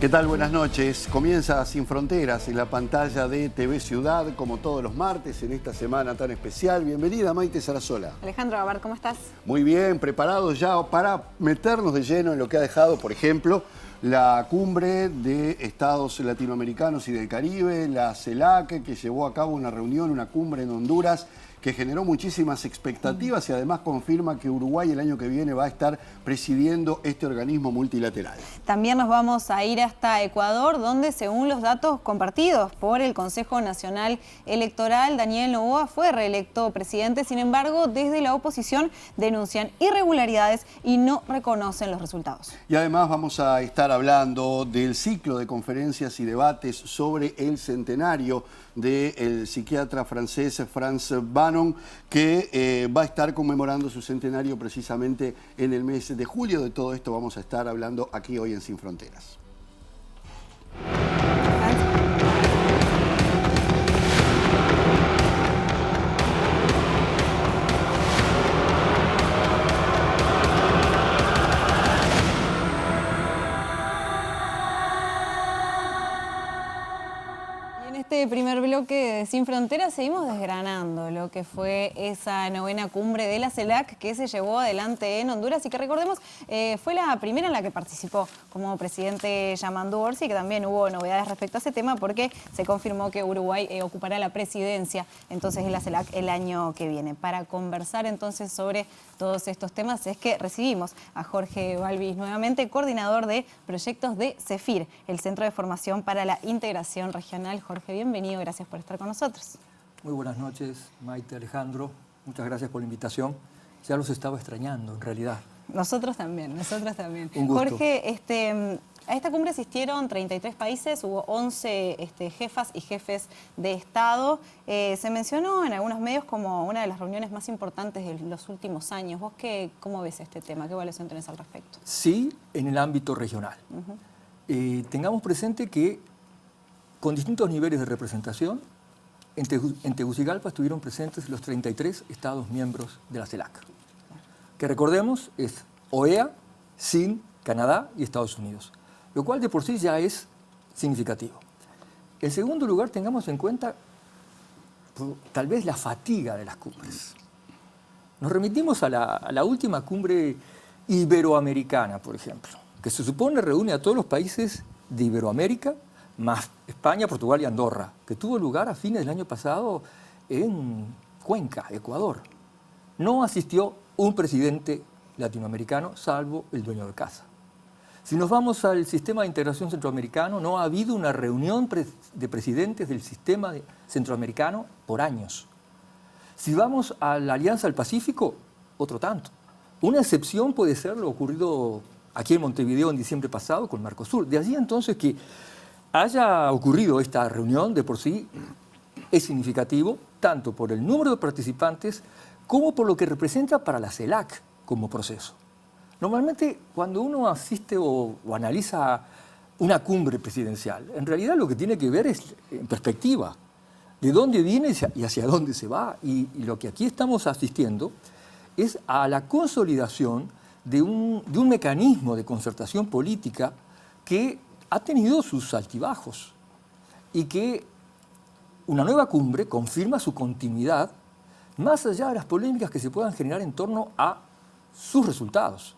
¿Qué tal? Buenas noches. Comienza Sin Fronteras en la pantalla de TV Ciudad, como todos los martes, en esta semana tan especial. Bienvenida, Maite Sarasola. Alejandro Gabar, ¿cómo estás? Muy bien, preparados ya para meternos de lleno en lo que ha dejado, por ejemplo, la cumbre de Estados Latinoamericanos y del Caribe, la CELAC, que llevó a cabo una reunión, una cumbre en Honduras, que generó muchísimas expectativas y además confirma que Uruguay el año que viene va a estar presidiendo este organismo multilateral. También nos vamos a ir hasta Ecuador, donde según los datos compartidos por el Consejo Nacional Electoral, Daniel Noboa fue reelecto presidente. Sin embargo, desde la oposición denuncian irregularidades y no reconocen los resultados. Y además vamos a estar hablando del ciclo de conferencias y debates sobre el centenario del psiquiatra francés Frantz Fanon, que va a estar conmemorando su centenario precisamente en el mes de julio. De todo esto vamos a estar hablando aquí hoy en Sin Fronteras. En este primer bloque de Sin Fronteras seguimos desgranando lo que fue esa novena cumbre de la CELAC que se llevó adelante en Honduras y que, recordemos, fue la primera en la que participó como presidente Yamandu Orsi, que también hubo novedades respecto a ese tema porque se confirmó que Uruguay ocupará la presidencia entonces de la CELAC el año que viene. Para conversar entonces sobre todos estos temas es que recibimos a Jorge Balvis nuevamente, coordinador de proyectos de CEFIR, el Centro de Formación para la Integración Regional. Jorge, bienvenido, gracias por estar con nosotros. Muy buenas noches, Maite, Alejandro. Muchas gracias por la invitación. Ya los estaba extrañando, en realidad. Nosotros también, nosotros también. Un gusto. Jorge, a esta cumbre asistieron 33 países, hubo 11 jefas y jefes de Estado. Se mencionó en algunos medios como una de las reuniones más importantes de los últimos años. ¿Vos cómo ves este tema? ¿Qué evaluación tenés al respecto? Sí, en el ámbito regional. Tengamos presente que con distintos niveles de representación, en Tegucigalpa estuvieron presentes los 33 Estados miembros de la CELAC, que recordemos es OEA, SIN, Canadá y Estados Unidos, lo cual de por sí ya es significativo. En segundo lugar, tengamos en cuenta tal vez la fatiga de las cumbres. Nos remitimos a la última cumbre iberoamericana, por ejemplo, que se supone reúne a todos los países de Iberoamérica, más España, Portugal y Andorra, que tuvo lugar a fines del año pasado en Cuenca, Ecuador. No asistió un presidente latinoamericano, salvo el dueño de casa. Si nos vamos al sistema de integración centroamericano, no ha habido una reunión de presidentes del sistema centroamericano por años. Si vamos a la Alianza del Pacífico, otro tanto. Una excepción puede ser lo ocurrido aquí en Montevideo en diciembre pasado con Mercosur. De allí entonces que haya ocurrido esta reunión de por sí es significativo, tanto por el número de participantes como por lo que representa para la CELAC como proceso. Normalmente cuando uno asiste o analiza una cumbre presidencial, en realidad lo que tiene que ver es en perspectiva, de dónde viene y hacia dónde se va. Y lo que aquí estamos asistiendo es a la consolidación de un mecanismo de concertación política que ha tenido sus altibajos y que una nueva cumbre confirma su continuidad más allá de las polémicas que se puedan generar en torno a sus resultados.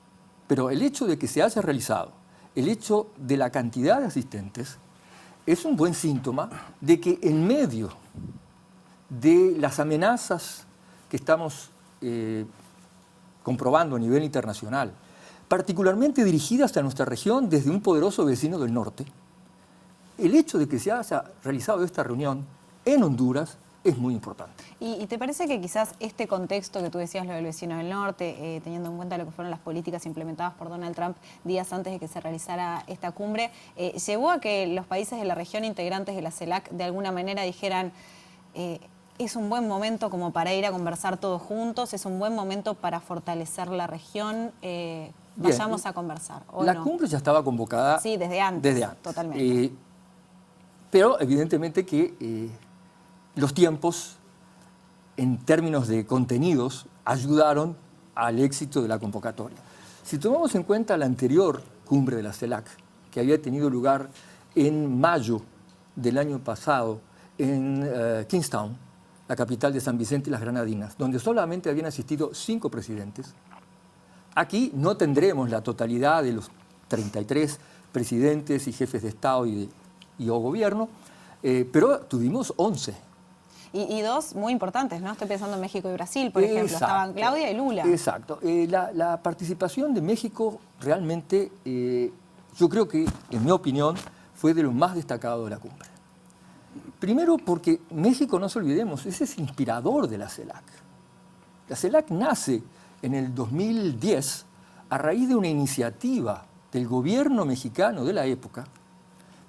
Pero el hecho de que se haya realizado, el hecho de la cantidad de asistentes, es un buen síntoma de que en medio de las amenazas que estamos comprobando a nivel internacional, particularmente dirigidas a nuestra región desde un poderoso vecino del norte, el hecho de que se haya realizado esta reunión en Honduras es muy importante. ¿Y te parece que quizás este contexto que tú decías, lo del vecino del norte, teniendo en cuenta lo que fueron las políticas implementadas por Donald Trump días antes de que se realizara esta cumbre, llevó a que los países de la región integrantes de la CELAC de alguna manera dijeran es un buen momento como para ir a conversar todos juntos, es un buen momento para fortalecer la región, vayamos a conversar? La cumbre ya estaba convocada. Sí, desde antes. Totalmente. Pero evidentemente que los tiempos, en términos de contenidos, ayudaron al éxito de la convocatoria. Si tomamos en cuenta la anterior cumbre de la CELAC, que había tenido lugar en mayo del año pasado en Kingstown, la capital de San Vicente y las Granadinas, donde solamente habían asistido 5 presidentes. Aquí no tendremos la totalidad de los 33 presidentes y jefes de Estado y o gobierno, pero tuvimos 11. Y 2 muy importantes, ¿no? Estoy pensando en México y Brasil, por ejemplo. Exacto. Estaban Claudia y Lula. Exacto. La participación de México realmente, yo creo que, en mi opinión, fue de lo más destacado de la cumbre. Primero porque México, no se olvidemos, ese es inspirador de la CELAC. La CELAC nace en el 2010 a raíz de una iniciativa del gobierno mexicano de la época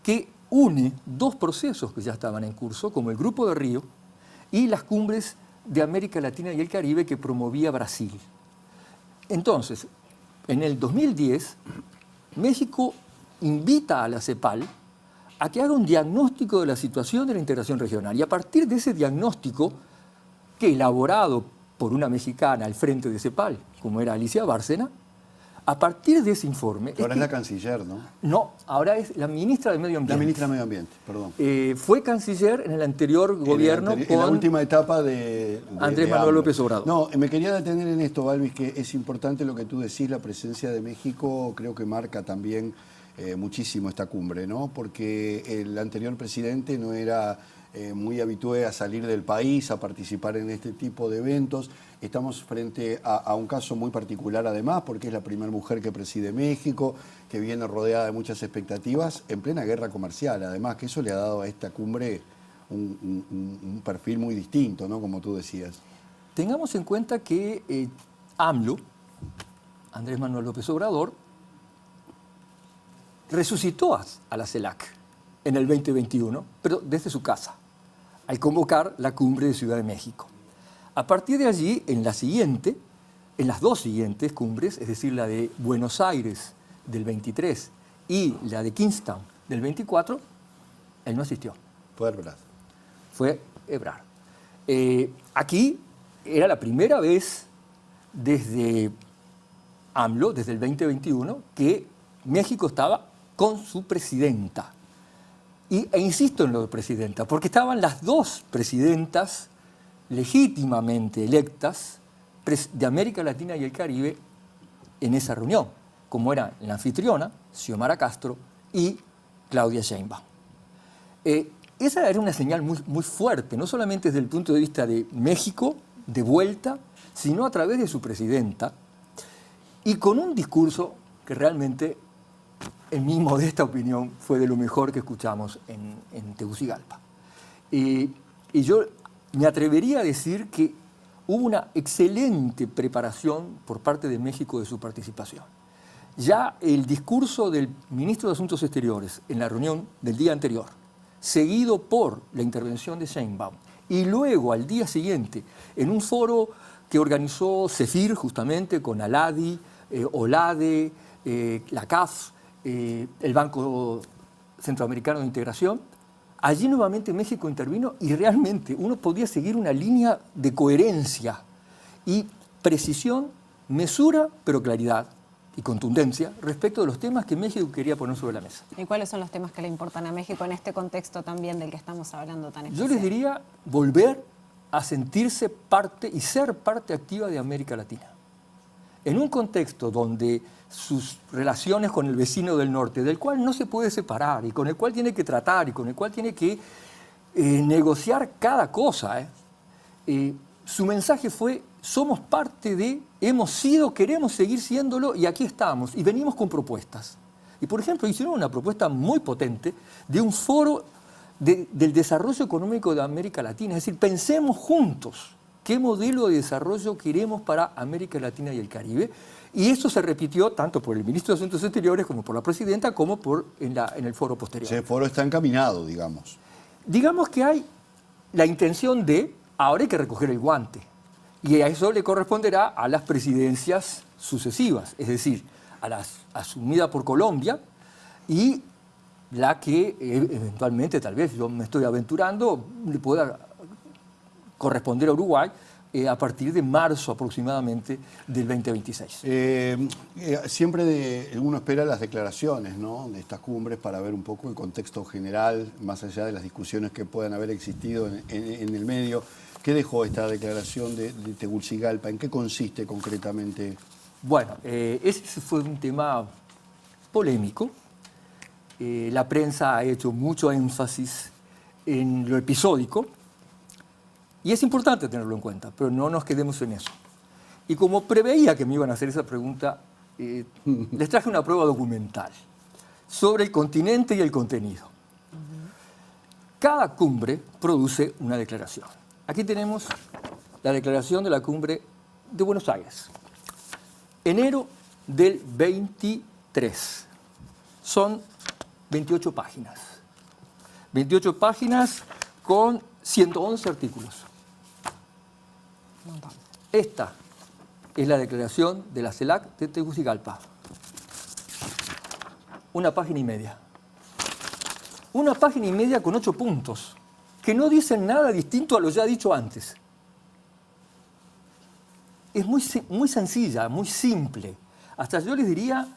que une 2 procesos que ya estaban en curso, como el Grupo de Río y las cumbres de América Latina y el Caribe que promovía Brasil. Entonces, en el 2010, México invita a la CEPAL a que haga un diagnóstico de la situación de la integración regional. Y a partir de ese diagnóstico, que elaborado por una mexicana al frente de CEPAL, como era Alicia Bárcena, a partir de ese informe... Ahora es la canciller, ¿no? No, ahora es la ministra de Medio Ambiente. La ministra de Medio Ambiente, perdón. Fue canciller en el anterior gobierno en la última etapa de Andrés Manuel López Obrador. No, me quería detener en esto, Balvis, que es importante lo que tú decís, la presencia de México creo que marca también muchísimo esta cumbre, ¿no? Porque el anterior presidente no era muy habitué a salir del país, a participar en este tipo de eventos. Estamos frente a un caso muy particular además, porque es la primera mujer que preside México, que viene rodeada de muchas expectativas, en plena guerra comercial, además, que eso le ha dado a esta cumbre un perfil muy distinto, ¿no? Como tú decías. Tengamos en cuenta que AMLO, Andrés Manuel López Obrador, resucitó a la CELAC en el 2021, pero desde su casa, al convocar la cumbre de Ciudad de México. A partir de allí, en las 2 siguientes cumbres, es decir, la de Buenos Aires del 23 y la de Kingstown del 24, él no asistió. Fue Ebrard. Fue Ebrard. Aquí era la primera vez desde AMLO, desde el 2021, que México estaba con su presidenta. E insisto en lo de presidenta, porque estaban las 2 presidentas legítimamente electas de América Latina y el Caribe en esa reunión, como eran la anfitriona, Xiomara Castro, y Claudia Sheinbaum. Esa era una señal muy, muy fuerte, no solamente desde el punto de vista de México, de vuelta, sino a través de su presidenta, y con un discurso que realmente, en mi modesta opinión, fue de lo mejor que escuchamos en Tegucigalpa. Y yo me atrevería a decir que hubo una excelente preparación por parte de México de su participación. Ya el discurso del ministro de Asuntos Exteriores en la reunión del día anterior, seguido por la intervención de Sheinbaum, y luego al día siguiente, en un foro que organizó CEFIR justamente con ALADI, OLADE, la CAF, el Banco Centroamericano de Integración, allí nuevamente México intervino y realmente uno podía seguir una línea de coherencia y precisión, mesura, pero claridad y contundencia respecto de los temas que México quería poner sobre la mesa. ¿Y cuáles son los temas que le importan a México en este contexto también del que estamos hablando tan especial? Yo les diría volver a sentirse parte y ser parte activa de América Latina. En un contexto donde sus relaciones con el vecino del norte, del cual no se puede separar y con el cual tiene que tratar y con el cual tiene que negociar cada cosa, su mensaje fue: somos parte de, hemos sido, queremos seguir siéndolo y aquí estamos. Y venimos con propuestas. Y por ejemplo, hicieron una propuesta muy potente de un foro del desarrollo económico de América Latina. Es decir, pensemos juntos qué modelo de desarrollo queremos para América Latina y el Caribe. Y eso se repitió tanto por el ministro de Asuntos Exteriores como por la presidenta, como en el foro posterior. Ese foro está encaminado, digamos. Digamos que hay la intención de, ahora hay que recoger el guante. Y a eso le corresponderá a las presidencias sucesivas, es decir, a las asumidas por Colombia y la que eventualmente, tal vez yo me estoy aventurando, le pueda corresponder a Uruguay a partir de marzo aproximadamente del 2026. Siempre uno espera las declaraciones, ¿no?, de estas cumbres para ver un poco el contexto general, más allá de las discusiones que puedan haber existido en el medio. ¿Qué dejó esta declaración de Tegucigalpa? ¿En qué consiste concretamente? Bueno, ese fue un tema polémico. La prensa ha hecho mucho énfasis en lo episódico y es importante tenerlo en cuenta, pero no nos quedemos en eso. Y como preveía que me iban a hacer esa pregunta, les traje una prueba documental sobre el continente y el contenido. Cada cumbre produce una declaración. Aquí tenemos la declaración de la cumbre de Buenos Aires. Enero del 23. Son 28 páginas. 28 páginas con 111 artículos. Esta es la declaración de la CELAC de Tegucigalpa. Una página y media. Una página y media con 8 puntos, que no dicen nada distinto a lo ya dicho antes. Es muy sencilla, muy simple. Hasta yo les diría,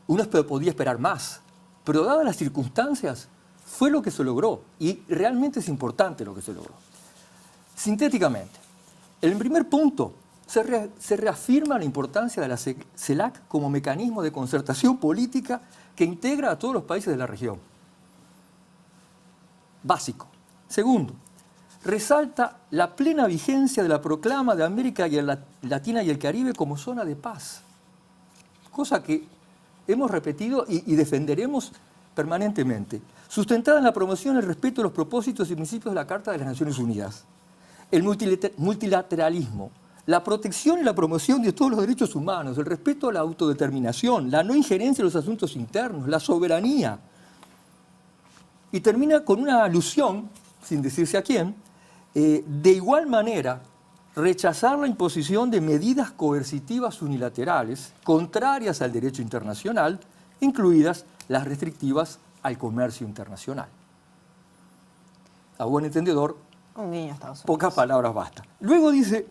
uno podía esperar más, pero dadas las circunstancias, fue lo que se logró, y realmente es importante lo que se logró. Sintéticamente, en el primer punto se reafirma la importancia de la CELAC como mecanismo de concertación política que integra a todos los países de la región. Básico. Segundo, resalta la plena vigencia de la proclama de América Latina y el Caribe como zona de paz, cosa que hemos repetido y defenderemos permanentemente, sustentada en la promoción y el respeto de los propósitos y principios de la Carta de las Naciones Unidas, el multilateralismo, la protección y la promoción de todos los derechos humanos, el respeto a la autodeterminación, la no injerencia en los asuntos internos, la soberanía. Y termina con una alusión, sin decirse a quién, de igual manera, rechazar la imposición de medidas coercitivas unilaterales contrarias al derecho internacional, incluidas las restrictivas al comercio internacional. A buen entendedor, un guiño a Estados Unidos. Pocas palabras basta. Luego dice,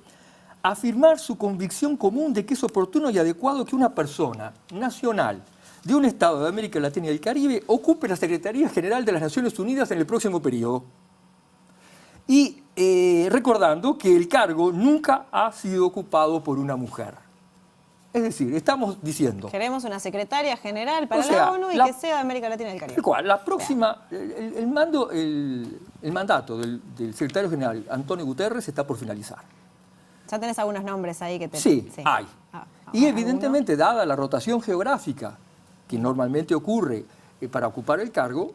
afirmar su convicción común de que es oportuno y adecuado que una persona nacional de un Estado de América Latina y el Caribe ocupe la Secretaría General de las Naciones Unidas en el próximo periodo. Y recordando que el cargo nunca ha sido ocupado por una mujer. Es decir, estamos diciendo... Queremos una secretaria general para la ONU y que sea de América Latina y el Caribe. La próxima, el mandato del secretario general Antonio Guterres está por finalizar. Ya tenés algunos nombres ahí que te... Sí, hay. Y evidentemente, dada la rotación geográfica que normalmente ocurre para ocupar el cargo,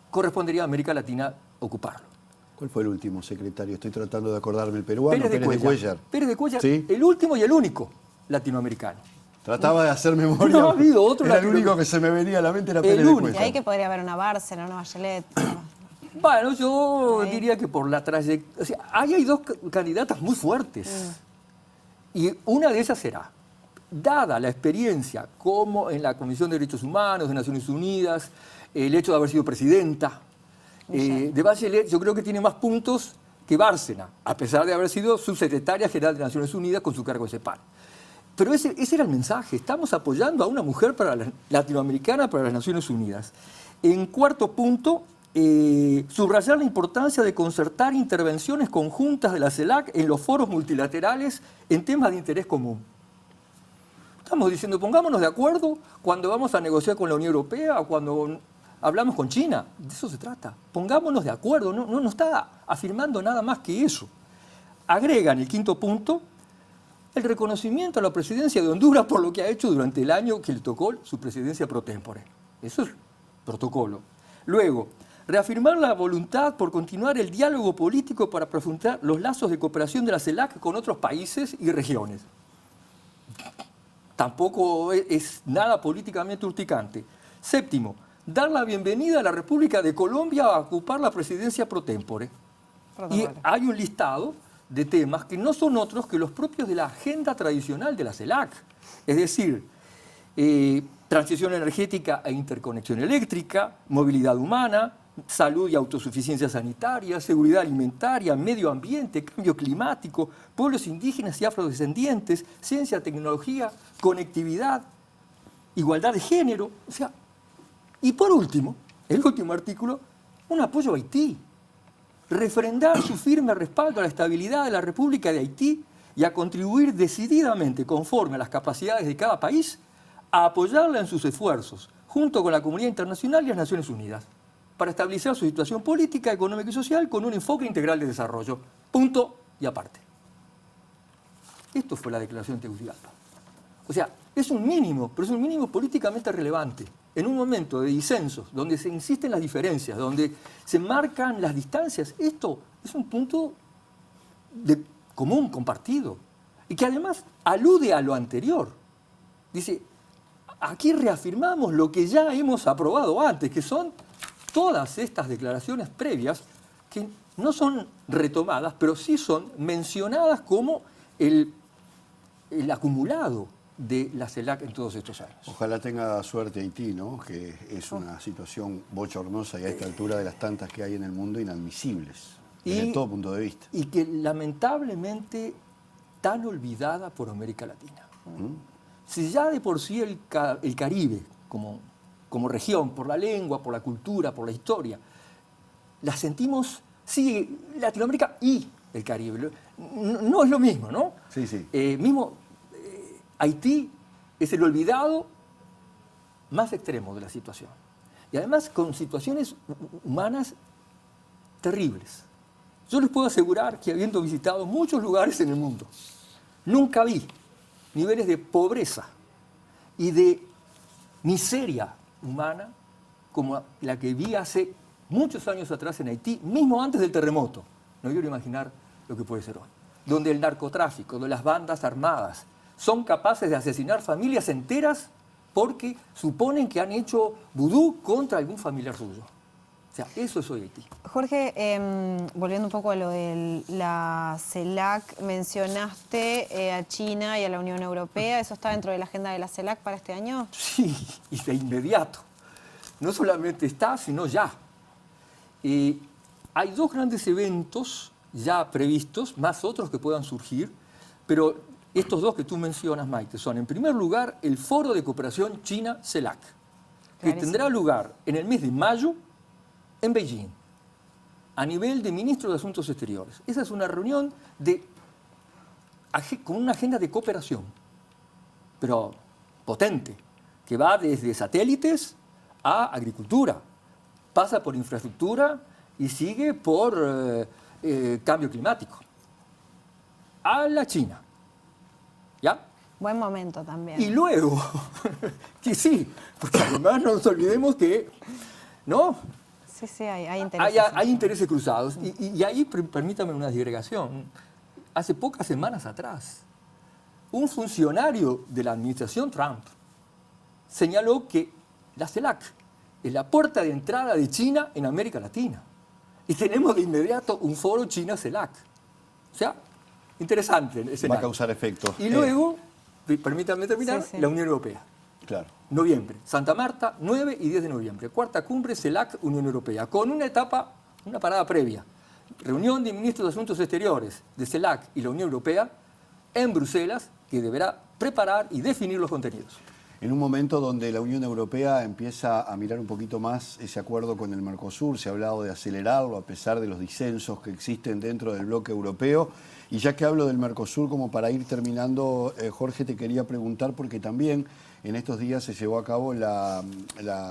correspondería a América Latina ocuparlo. ¿Cuál fue el último secretario? Estoy tratando de acordarme. El peruano, Pérez de Cuéllar. Pérez de Cuéllar, ¿sí? El último y el único latinoamericano. Trataba de hacer memoria. No ha habido otro. Era el único que se me venía a la mente, era Pérez de Cuéllar. Y ahí que podría haber una Bárcena, una Bachelet. Bueno, yo diría que por la trayectoria... O sea, ahí hay dos candidatas muy fuertes. Y una de esas será, dada la experiencia como en la Comisión de Derechos Humanos de Naciones Unidas, el hecho de haber sido presidenta, de Bachelet, yo creo que tiene más puntos que Bárcena, a pesar de haber sido subsecretaria general de Naciones Unidas con su cargo de CEPAL. Pero ese era el mensaje, estamos apoyando a una mujer latinoamericana para las Naciones Unidas. En cuarto punto, subrayar la importancia de concertar intervenciones conjuntas de la CELAC en los foros multilaterales en temas de interés común. Estamos diciendo, pongámonos de acuerdo cuando vamos a negociar con la Unión Europea o cuando hablamos con China. De eso se trata. Pongámonos de acuerdo, no está afirmando nada más que eso. Agrega en el quinto punto el reconocimiento a la presidencia de Honduras por lo que ha hecho durante el año que le tocó su presidencia pro tempore. Eso es protocolo. Luego, reafirmar la voluntad por continuar el diálogo político para profundizar los lazos de cooperación de la CELAC con otros países y regiones. Tampoco es nada políticamente urticante. Séptimo, dar la bienvenida a la República de Colombia a ocupar la presidencia pro tempore. Y hay un listado de temas que no son otros que los propios de la agenda tradicional de la CELAC. Es decir, transición energética e interconexión eléctrica, movilidad humana, salud y autosuficiencia sanitaria, seguridad alimentaria, medio ambiente, cambio climático, pueblos indígenas y afrodescendientes, ciencia, tecnología, conectividad, igualdad de género. O sea, y por último, el último artículo, un apoyo a Haití. Refrendar su firme respaldo a la estabilidad de la República de Haití y a contribuir decididamente, conforme a las capacidades de cada país, a apoyarla en sus esfuerzos, junto con la comunidad internacional y las Naciones Unidas, para estabilizar su situación política, económica y social con un enfoque integral de desarrollo. Punto y aparte. Esto fue la declaración de Tegucigalpa. O sea, es un mínimo, pero es un mínimo políticamente relevante. En un momento de disensos, donde se insisten las diferencias, donde se marcan las distancias, esto es un punto de común, compartido, y que además alude a lo anterior. Dice, aquí reafirmamos lo que ya hemos aprobado antes, que son todas estas declaraciones previas que no son retomadas, pero sí son mencionadas como el acumulado de la CELAC en todos estos años. Ojalá tenga suerte Haití, ¿no? Que es una situación bochornosa y a esta altura de las tantas que hay en el mundo inadmisibles, desde todo punto de vista. Y que lamentablemente tan olvidada por América Latina. Si ya de por sí el Caribe, como región, por la lengua, por la cultura, por la historia, la sentimos, sí, Latinoamérica y el Caribe. No es lo mismo, ¿no? Sí, sí. Haití es el olvidado más extremo de la situación. Y además con situaciones humanas terribles. Yo les puedo asegurar que habiendo visitado muchos lugares en el mundo, nunca vi niveles de pobreza y de miseria humana como la que vi hace muchos años atrás en Haití, mismo antes del terremoto. No quiero imaginar lo que puede ser hoy. Donde el narcotráfico, donde las bandas armadas son capaces de asesinar familias enteras porque suponen que han hecho vudú contra algún familiar suyo. O sea, eso es hoy Haití. Jorge, volviendo un poco a lo de la CELAC, mencionaste a China y a la Unión Europea. ¿Eso está dentro de la agenda de la CELAC para este año? Sí, y de inmediato. No solamente está, sino ya. Hay dos grandes eventos ya previstos, más otros que puedan surgir, pero estos dos que tú mencionas, Maite, son en primer lugar el Foro de Cooperación China-CELAC, que tendrá lugar en el mes de mayo en Beijing, a nivel de ministros de Asuntos Exteriores. Esa es una reunión con una agenda de cooperación, pero potente, que va desde satélites a agricultura, pasa por infraestructura y sigue por cambio climático. A la China. ¿Ya? Buen momento también. Y luego, que sí, porque además no nos olvidemos que, ¿no? Sí, hay intereses. Hay intereses cruzados. Y ahí permítame una digregación. Hace pocas semanas atrás, un funcionario de la administración Trump señaló que la CELAC es la puerta de entrada de China en América Latina. Y tenemos de inmediato un foro China-CELAC. O sea, interesante. Va a causar efecto. Y luego, permítanme terminar, sí. la Unión Europea. Claro. Noviembre, Santa Marta, 9 y 10 de noviembre. Cuarta cumbre CELAC-Unión Europea, con una parada previa. Reunión de ministros de Asuntos Exteriores de CELAC y la Unión Europea en Bruselas, que deberá preparar y definir los contenidos. En un momento donde la Unión Europea empieza a mirar un poquito más ese acuerdo con el Mercosur, se ha hablado de acelerarlo a pesar de los disensos que existen dentro del bloque europeo. Y ya que hablo del Mercosur, como para ir terminando, Jorge, te quería preguntar, porque también en estos días se llevó a cabo la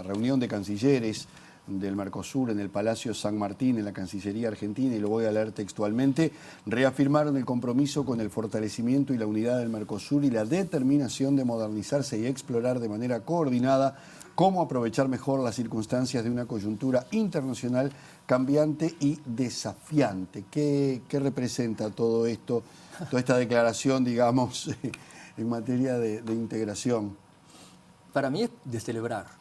reunión de cancilleres del Mercosur en el Palacio San Martín, en la Cancillería Argentina, y lo voy a leer textualmente. Reafirmaron el compromiso con el fortalecimiento y la unidad del Mercosur y la determinación de modernizarse y explorar de manera coordinada cómo aprovechar mejor las circunstancias de una coyuntura internacional cambiante y desafiante. ¿Qué representa todo esto, toda esta declaración, digamos, en materia de integración? Para mí es de celebrar.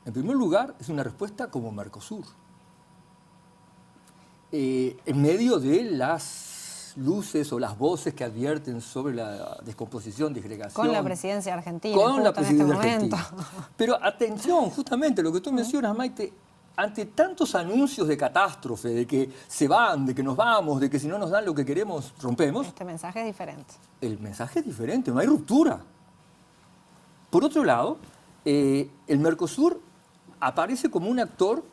En primer lugar, es una respuesta como Mercosur. En medio de las luces o las voces que advierten sobre la descomposición, disgregación. Con la presidencia argentina. Con la presidencia en este argentina. Pero atención, justamente lo que tú mencionas, Maite, ante tantos anuncios de catástrofe, de que se van, de que nos vamos, de que si no nos dan lo que queremos, rompemos, Este mensaje es diferente. el mensaje es diferente, no hay ruptura. Por otro lado, el Mercosur aparece como un actor,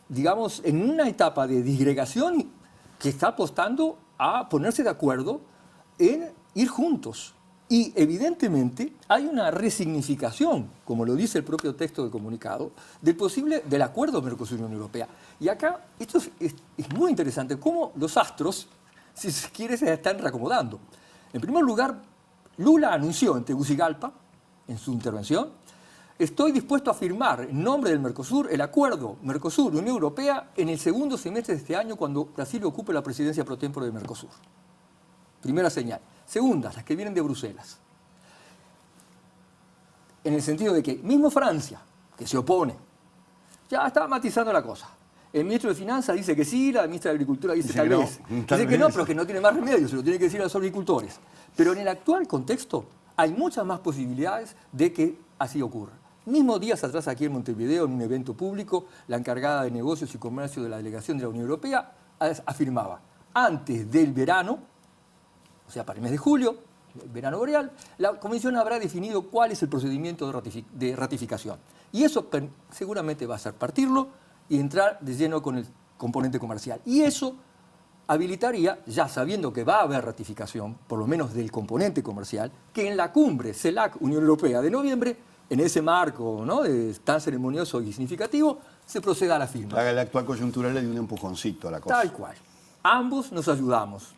digamos, en una etapa de disgregación que está apostando a ponerse de acuerdo en ir juntos. Y evidentemente hay una resignificación, como lo dice el propio texto del comunicado, del acuerdo Mercosur-Unión Europea. Y acá esto es muy interesante, cómo los astros, si se quiere, se están reacomodando. En primer lugar, Lula anunció en Tegucigalpa, en su intervención, estoy dispuesto a firmar en nombre del Mercosur el acuerdo Mercosur-Unión Europea en el segundo semestre de este año, cuando Brasil ocupe la presidencia pro tempore del Mercosur. Primera señal. Segunda, las que vienen de Bruselas. En el sentido de que mismo Francia, que se opone, ya está matizando la cosa. El ministro de Finanzas dice que sí, la ministra de Agricultura dice tal vez. Dice que no, pero que no tiene más remedio, se lo tiene que decir a los agricultores. Pero en el actual contexto hay muchas más posibilidades de que así ocurra. Mismos días atrás, aquí en Montevideo, en un evento público, la encargada de negocios y comercio de la delegación de la Unión Europea afirmaba, antes del verano, o sea, para el mes de julio, el verano boreal, la Comisión habrá definido cuál es el procedimiento de ratificación. Y eso seguramente va a ser partirlo y entrar de lleno con el componente comercial. Y eso habilitaría, ya sabiendo que va a haber ratificación, por lo menos del componente comercial, que en la cumbre CELAC-Unión Europea de noviembre, en ese marco, ¿no?, tan ceremonioso y significativo, se proceda a la firma. La actual coyuntura le dio un empujoncito a la cosa. Tal cual. Ambos nos ayudamos.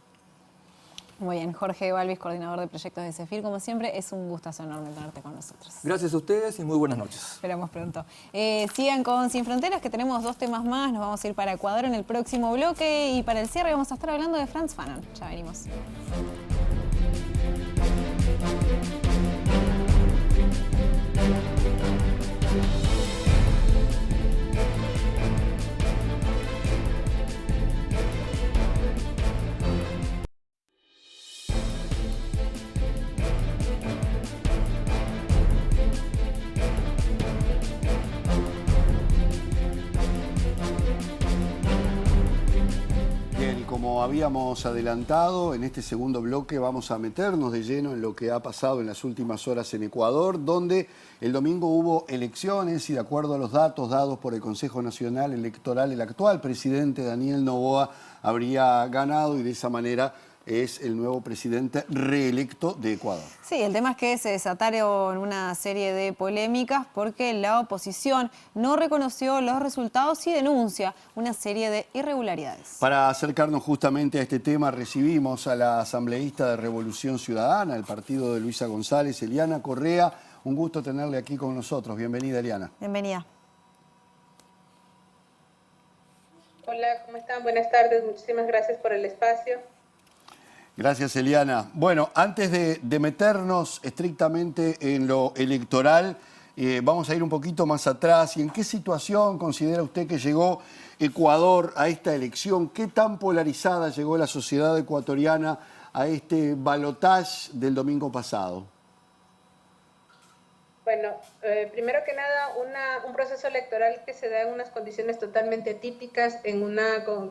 Muy bien, Jorge Balvis, coordinador de proyectos de CEFIR. Como siempre, es un gustazo enorme tenerte con nosotros. Gracias a ustedes y muy buenas noches. Esperamos pronto. Sigan con Sin Fronteras, que tenemos 2 temas más. Nos vamos a ir para Ecuador en el próximo bloque y para el cierre vamos a estar hablando de Frantz Fanon. Ya venimos. Como habíamos adelantado, en este segundo bloque vamos a meternos de lleno en lo que ha pasado en las últimas horas en Ecuador, donde el domingo hubo elecciones y de acuerdo a los datos dados por el Consejo Nacional Electoral, el actual presidente Daniel Noboa habría ganado y de esa manera es el nuevo presidente reelecto de Ecuador. Sí, el tema es que se desataron una serie de polémicas porque la oposición no reconoció los resultados y denuncia una serie de irregularidades. Para acercarnos justamente a este tema recibimos a la asambleísta de Revolución Ciudadana, el partido de Luisa González, Eliana Correa. Un gusto tenerle aquí con nosotros. Bienvenida, Eliana. Bienvenida. Hola, ¿cómo están? Buenas tardes. Muchísimas gracias por el espacio. Gracias, Eliana. Bueno, antes de meternos estrictamente en lo electoral, vamos a ir un poquito más atrás. ¿Y en qué situación considera usted que llegó Ecuador a esta elección? ¿Qué tan polarizada llegó la sociedad ecuatoriana a este balotaje del domingo pasado? Bueno, primero que nada, un proceso electoral que se da en unas condiciones totalmente atípicas,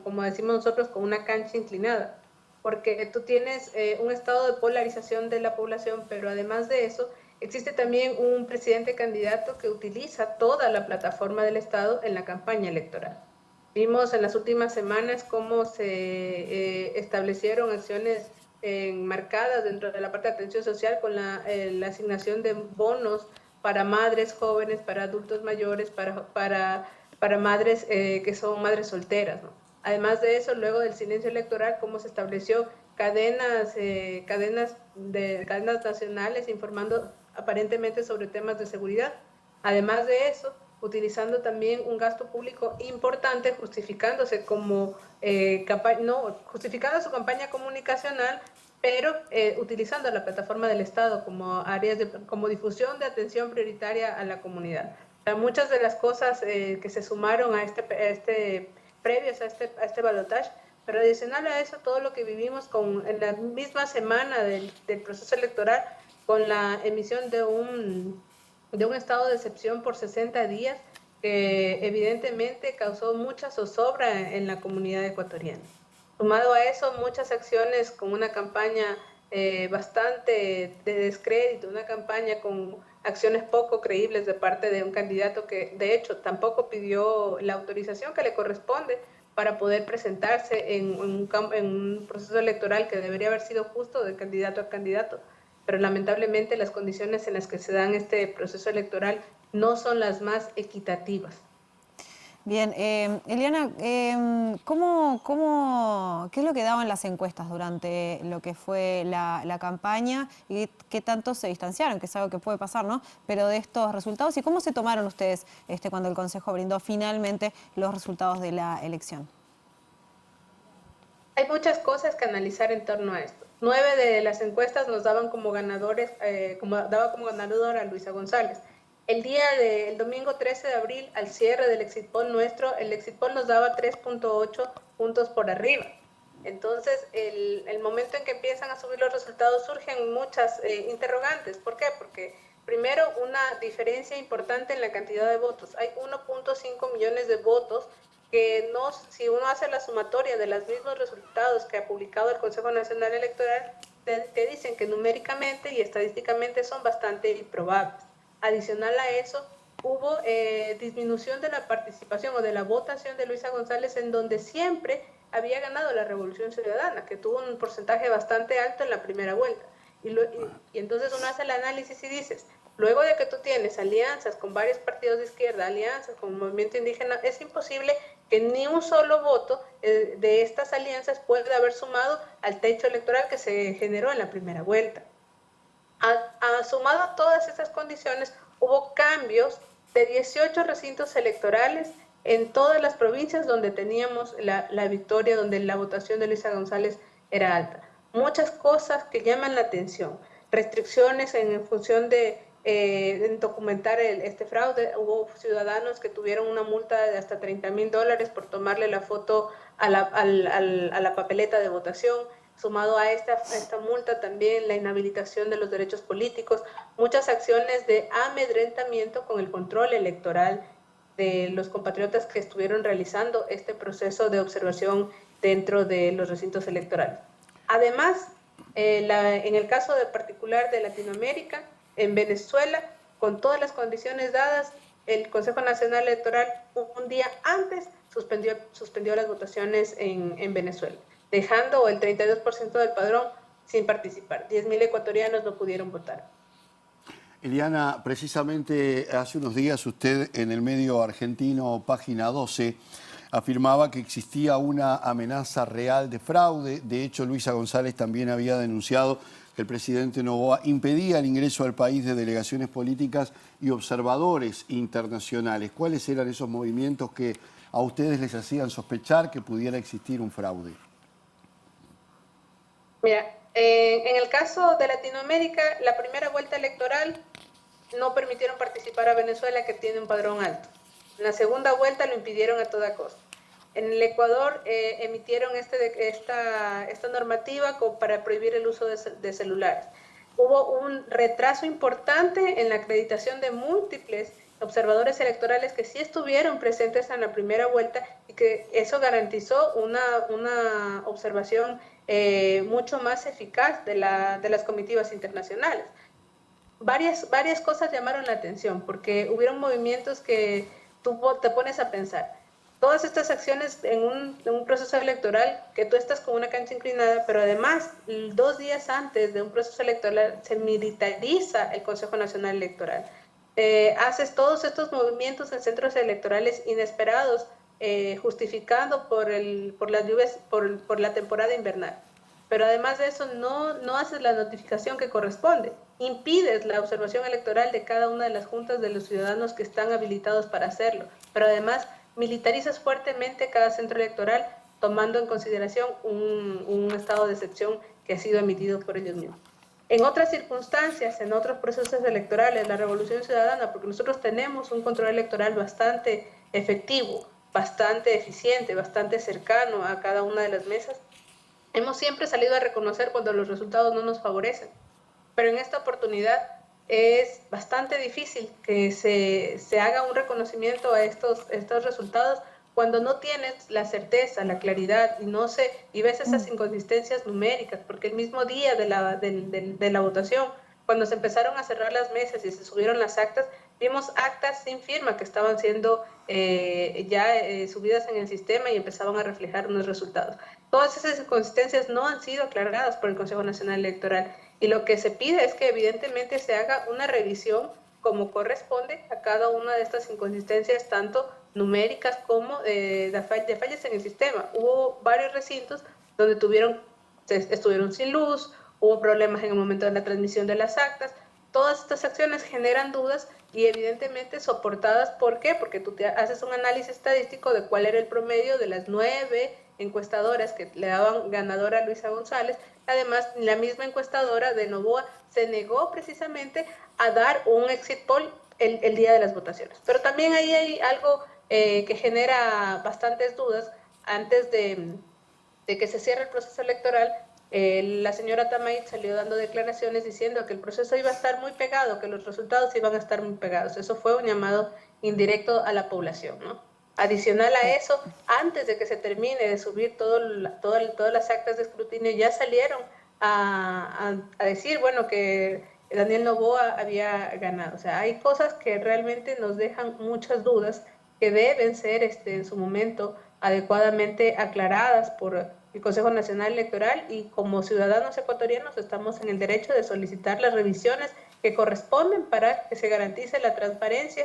como decimos nosotros, con una cancha inclinada. Porque tú tienes un estado de polarización de la población, pero además de eso, existe también un presidente candidato que utiliza toda la plataforma del Estado en la campaña electoral. Vimos en las últimas semanas cómo se establecieron acciones marcadas dentro de la parte de atención social con la asignación de bonos para madres jóvenes, para adultos mayores, para madres que son madres solteras, ¿no? Además de eso, luego del silencio electoral, cómo se estableció cadenas nacionales informando aparentemente sobre temas de seguridad. Además de eso, utilizando también un gasto público importante, justificándose justificando su campaña comunicacional, pero utilizando la plataforma del Estado como como difusión de atención prioritaria a la comunidad. O sea, muchas de las cosas que se sumaron previos a este balotaje, pero adicional a eso, todo lo que vivimos en la misma semana del proceso electoral, con la emisión de un estado de excepción por 60 días, que evidentemente causó mucha zozobra en la comunidad ecuatoriana. Sumado a eso, muchas acciones con una campaña bastante de descrédito, una campaña con acciones poco creíbles de parte de un candidato que de hecho tampoco pidió la autorización que le corresponde para poder presentarse en un proceso electoral que debería haber sido justo de candidato a candidato. Pero lamentablemente las condiciones en las que se dan este proceso electoral no son las más equitativas. Bien, Eliana, ¿qué es lo que daban las encuestas durante lo que fue la campaña y qué tanto se distanciaron, que es algo que puede pasar, ¿no? Pero de estos resultados, ¿y cómo se tomaron ustedes cuando el Consejo brindó finalmente los resultados de la elección? Hay muchas cosas que analizar en torno a esto. 9 de las encuestas nos daban como ganadores, daba como ganadora a Luisa González. El día del domingo 13 de abril, al cierre del exit poll nuestro, el exit poll nos daba 3.8 puntos por arriba. Entonces, el momento en que empiezan a subir los resultados surgen muchas interrogantes. ¿Por qué? Porque primero, una diferencia importante en la cantidad de votos. Hay 1.5 millones de votos que no, si uno hace la sumatoria de los mismos resultados que ha publicado el Consejo Nacional Electoral, te dicen que numéricamente y estadísticamente son bastante improbables. Adicional a eso, hubo disminución de la participación o de la votación de Luisa González, en donde siempre había ganado la Revolución Ciudadana, que tuvo un porcentaje bastante alto en la primera vuelta. Y entonces uno hace el análisis y dices, luego de que tú tienes alianzas con varios partidos de izquierda, alianzas con el movimiento indígena, es imposible que ni un solo voto de estas alianzas pueda haber sumado al techo electoral que se generó en la primera vuelta. Sumado a todas estas condiciones, hubo cambios de 18 recintos electorales en todas las provincias donde teníamos la victoria, donde la votación de Luisa González era alta. Muchas cosas que llaman la atención, restricciones en función de documentar este fraude. Hubo ciudadanos que tuvieron una multa de hasta $30,000 por tomarle la foto a la papeleta de votación. Sumado a esta multa también la inhabilitación de los derechos políticos, muchas acciones de amedrentamiento con el control electoral de los compatriotas que estuvieron realizando este proceso de observación dentro de los recintos electorales. Además, en el caso de particular de Latinoamérica, en Venezuela, con todas las condiciones dadas, el Consejo Nacional Electoral un día antes suspendió las votaciones en Venezuela, dejando el 32% del padrón sin participar. 10.000 ecuatorianos no pudieron votar. Eliana, precisamente hace unos días usted en el medio argentino Página 12 afirmaba que existía una amenaza real de fraude. De hecho, Luisa González también había denunciado que el presidente Noboa impedía el ingreso al país de delegaciones políticas y observadores internacionales. ¿Cuáles eran esos movimientos que a ustedes les hacían sospechar que pudiera existir un fraude? Mira, en el caso de Latinoamérica, la primera vuelta electoral no permitieron participar a Venezuela, que tiene un padrón alto. En la segunda vuelta lo impidieron a toda costa. En el Ecuador emitieron esta normativa para prohibir el uso de celulares. Hubo un retraso importante en la acreditación de múltiples observadores electorales que sí estuvieron presentes en la primera vuelta y que eso garantizó una observación mucho más eficaz de las comitivas internacionales. Varias cosas llamaron la atención porque hubieron movimientos que tú te pones a pensar. Todas estas acciones en un proceso electoral, que tú estás con una cancha inclinada, pero además 2 días antes de un proceso electoral se militariza el Consejo Nacional Electoral. Haces todos estos movimientos en centros electorales inesperados, justificando por las lluvias, por la temporada invernal. Pero además de eso no haces la notificación que corresponde. Impides la observación electoral de cada una de las juntas de los ciudadanos que están habilitados para hacerlo. Pero además militarizas fuertemente cada centro electoral, tomando en consideración un estado de excepción que ha sido emitido por ellos mismos. En otras circunstancias, en otros procesos electorales, la Revolución Ciudadana, porque nosotros tenemos un control electoral bastante efectivo, bastante eficiente, bastante cercano a cada una de las mesas, hemos siempre salido a reconocer cuando los resultados no nos favorecen. Pero en esta oportunidad es bastante difícil que se haga un reconocimiento a estos resultados cuando no tienes la certeza, la claridad y ves esas inconsistencias numéricas, porque el mismo día de la votación, cuando se empezaron a cerrar las mesas y se subieron las actas, vimos actas sin firma que estaban siendo subidas en el sistema y empezaban a reflejar unos resultados. Todas esas inconsistencias no han sido aclaradas por el Consejo Nacional Electoral y lo que se pide es que evidentemente se haga una revisión como corresponde a cada una de estas inconsistencias, tanto numéricas como de fallas en el sistema. Hubo varios recintos donde estuvieron sin luz, hubo problemas en el momento de la transmisión de las actas. Todas estas acciones generan dudas y evidentemente soportadas. ¿Por qué? Porque tú haces un análisis estadístico de cuál era el promedio de las 9 encuestadoras que le daban ganadora a Luisa González. Además, la misma encuestadora de Novoa se negó precisamente a dar un exit poll el día de las votaciones. Pero también ahí hay algo que genera bastantes dudas. Antes de que se cierre el proceso electoral, la señora Tamay salió dando declaraciones diciendo que el proceso iba a estar muy pegado, que los resultados iban a estar muy pegados. Eso fue un llamado indirecto a la población, ¿no? Adicional a eso, antes de que se termine de subir todas las actas de escrutinio, ya salieron a decir, bueno, que Daniel Noboa había ganado. O sea, hay cosas que realmente nos dejan muchas dudas que deben ser en su momento adecuadamente aclaradas por el Consejo Nacional Electoral, y como ciudadanos ecuatorianos estamos en el derecho de solicitar las revisiones que corresponden para que se garantice la transparencia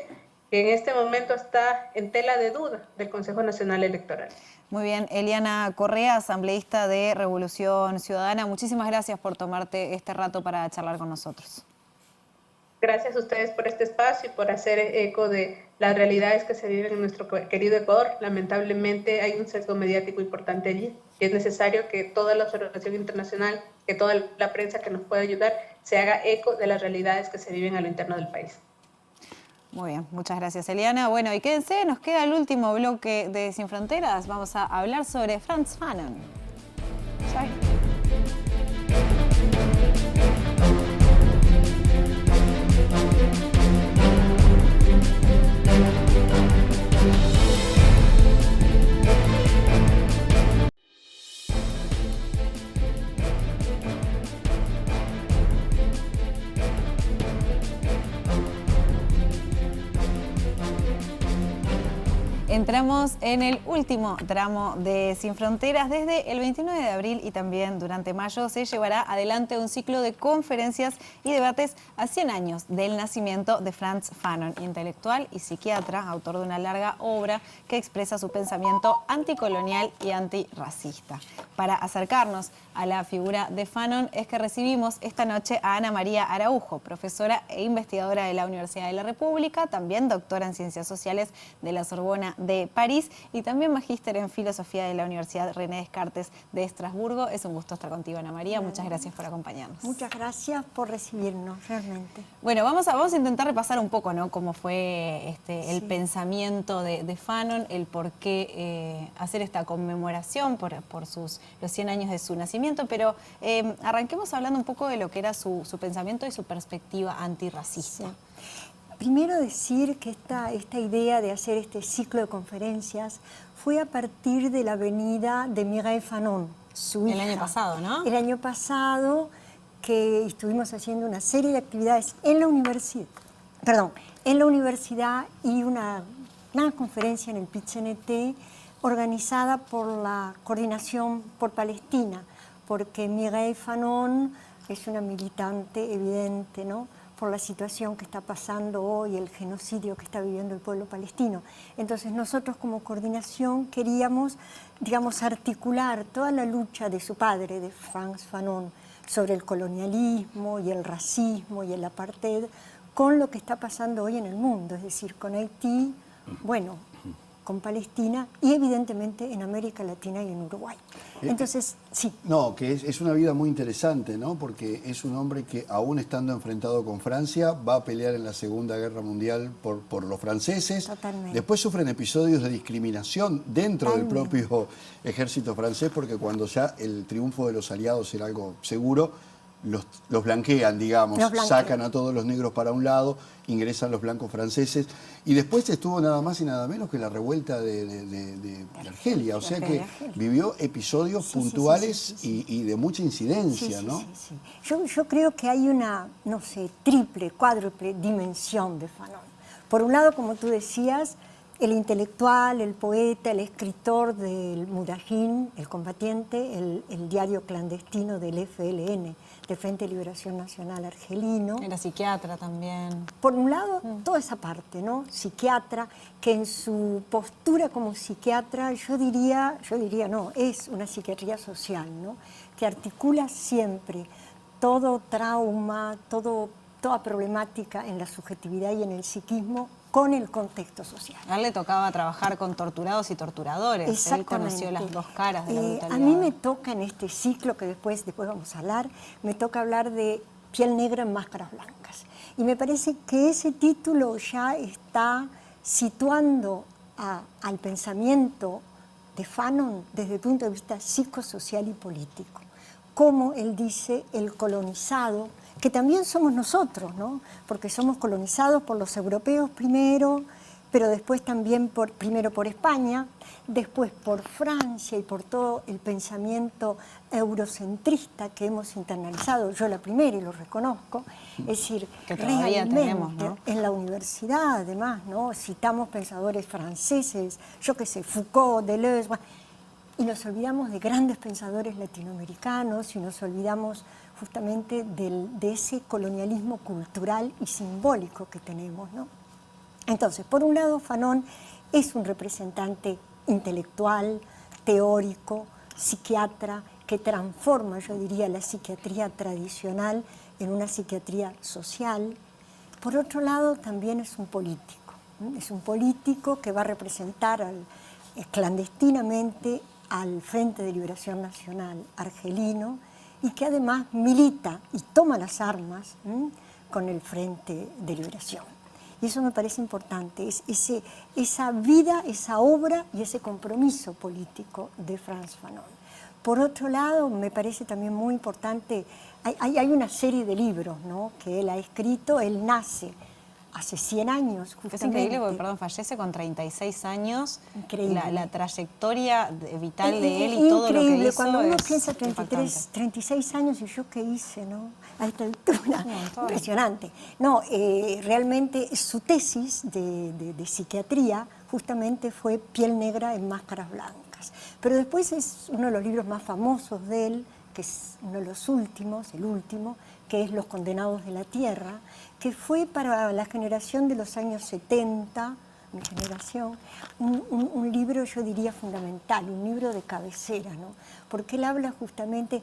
que en este momento está en tela de duda del Consejo Nacional Electoral. Muy bien, Eliana Correa, asambleísta de Revolución Ciudadana, muchísimas gracias por tomarte este rato para charlar con nosotros. Gracias a ustedes por este espacio y por hacer eco de las realidades que se viven en nuestro querido Ecuador. Lamentablemente hay un sesgo mediático importante allí y es necesario que toda la observación internacional, que toda la prensa que nos pueda ayudar, se haga eco de las realidades que se viven a lo interno del país. Muy bien, muchas gracias, Eliana. Bueno, y quédense, nos queda el último bloque de Sin Fronteras. Vamos a hablar sobre Frantz Fanon. Ya ven. Entramos en el último tramo de Sin Fronteras. Desde el 29 de abril y también durante mayo se llevará adelante un ciclo de conferencias y debates a 100 años del nacimiento de Frantz Fanon, intelectual y psiquiatra, autor de una larga obra que expresa su pensamiento anticolonial y antirracista. Para acercarnos a la figura de Fanon es que recibimos esta noche a Ana María Araujo, profesora e investigadora de la Universidad de la República, también doctora en Ciencias Sociales de la Sorbona de París y también magíster en Filosofía de la Universidad René Descartes de Estrasburgo. Es un gusto estar contigo, Ana María. Muchas gracias por acompañarnos. Muchas gracias por recibirnos, realmente. Bueno, vamos a intentar repasar un poco, ¿no?, cómo fue el pensamiento de Fanon, el por qué hacer esta conmemoración por los 100 años de su nacimiento, pero arranquemos hablando un poco de lo que era su pensamiento y su perspectiva antirracista. Sí. Primero decir que esta idea de hacer este ciclo de conferencias fue a partir de la venida de Mireille Fanon, su hija. El año pasado, ¿no? El año pasado, que estuvimos haciendo una serie de actividades en la universidad, y una conferencia en el PIT-CNT organizada por la Coordinación por Palestina, porque Mireille Fanon es una militante evidente, ¿no?, por la situación que está pasando hoy, el genocidio que está viviendo el pueblo palestino. Entonces nosotros como coordinación queríamos, digamos, articular toda la lucha de su padre, de Frantz Fanon, sobre el colonialismo y el racismo y el apartheid, con lo que está pasando hoy en el mundo, es decir, con Haití, bueno, con Palestina y evidentemente en América Latina y en Uruguay. Entonces, sí. No, que es una vida muy interesante, ¿no? Porque es un hombre que, aún estando enfrentado con Francia, va a pelear en la Segunda Guerra Mundial por los franceses. Totalmente. Después sufren episodios de discriminación dentro del propio ejército francés, porque cuando ya el triunfo de los aliados era algo seguro, los blanquean, digamos, Los blanquean. sacan a todos los negros para un lado, ingresan los blancos franceses, y después estuvo nada más y nada menos que la revuelta de Argelia, o sea que vivió episodios puntuales y de mucha incidencia, ¿no? Sí. Yo creo que hay una, no sé, triple, cuádruple dimensión de Fanon. Por un lado, como tú decías, el intelectual, el poeta, el escritor del Mudahín, el combatiente, el diario clandestino del FLN, del Frente de Liberación Nacional Argelino. Era psiquiatra también. Por un lado, toda esa parte, ¿no? Psiquiatra, que en su postura como psiquiatra, yo diría no, es una psiquiatría social, ¿no? Que articula siempre todo trauma, toda problemática en la subjetividad y en el psiquismo con el contexto social. A él le tocaba trabajar con torturados y torturadores. Él conoció las dos caras de la brutalidad. A mí me toca en este ciclo, que después vamos a hablar, me toca hablar de Piel negra en máscaras blancas. Y me parece que ese título ya está situando al pensamiento de Fanon desde el punto de vista psicosocial y político. Como él dice, el colonizado, que también somos nosotros, ¿no? Porque somos colonizados por los europeos primero, pero después también primero por España, después por Francia y por todo el pensamiento eurocentrista que hemos internalizado, yo la primera y lo reconozco, es decir, que todavía tenemos, ¿no? En la universidad además, ¿no? Citamos pensadores franceses, yo qué sé, Foucault, Deleuze, y nos olvidamos de grandes pensadores latinoamericanos y nos olvidamos justamente de ese colonialismo cultural y simbólico que tenemos, ¿no? Entonces, por un lado, Fanon es un representante intelectual, teórico, psiquiatra, que transforma, yo diría, la psiquiatría tradicional en una psiquiatría social. Por otro lado, también es un político. Es un político que va a representar clandestinamente al Frente de Liberación Nacional argelino y que además milita y toma las armas con el Frente de Liberación. Y eso me parece importante, es esa vida, esa obra y ese compromiso político de Frantz Fanon. Por otro lado, me parece también muy importante, hay una serie de libros, ¿no?, que él ha escrito. Él nace hace 100 años, justamente. Es increíble porque, perdón, fallece con 36 años. Increíble. La trayectoria vital de él y todo lo que hizo. Cuando uno piensa impactante. 36 años y yo qué hice, ¿no? A esta altura, impresionante. No, realmente su tesis de psiquiatría justamente fue Piel negra en máscaras blancas. Pero después es uno de los libros más famosos de él, que es uno de los últimos, el último, que es Los condenados de la tierra, que fue para la generación de los años 70, mi generación, un libro, yo diría, fundamental, un libro de cabecera, ¿no? Porque él habla justamente,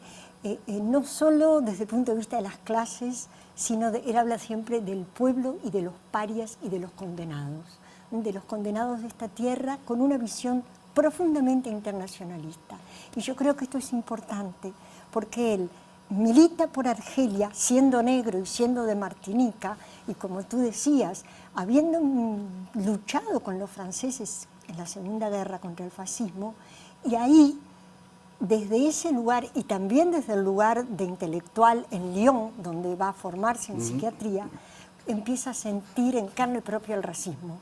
no solo desde el punto de vista de las clases, sino él habla siempre del pueblo y de los parias y de los condenados de esta tierra, con una visión profundamente internacionalista. Y yo creo que esto es importante, porque él milita por Argelia, siendo negro y siendo de Martinica, y como tú decías, habiendo luchado con los franceses en la Segunda Guerra contra el fascismo, y ahí, desde ese lugar, y también desde el lugar de intelectual en Lyon, donde va a formarse en psiquiatría, empieza a sentir en carne propia el racismo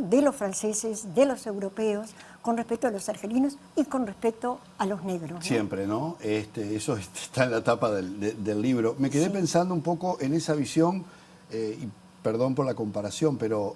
de los franceses, de los europeos, con respecto a los argelinos y con respecto a los negros, ¿no? Siempre, ¿no? Eso está en la tapa del libro. Me quedé pensando un poco en esa visión, y perdón por la comparación, pero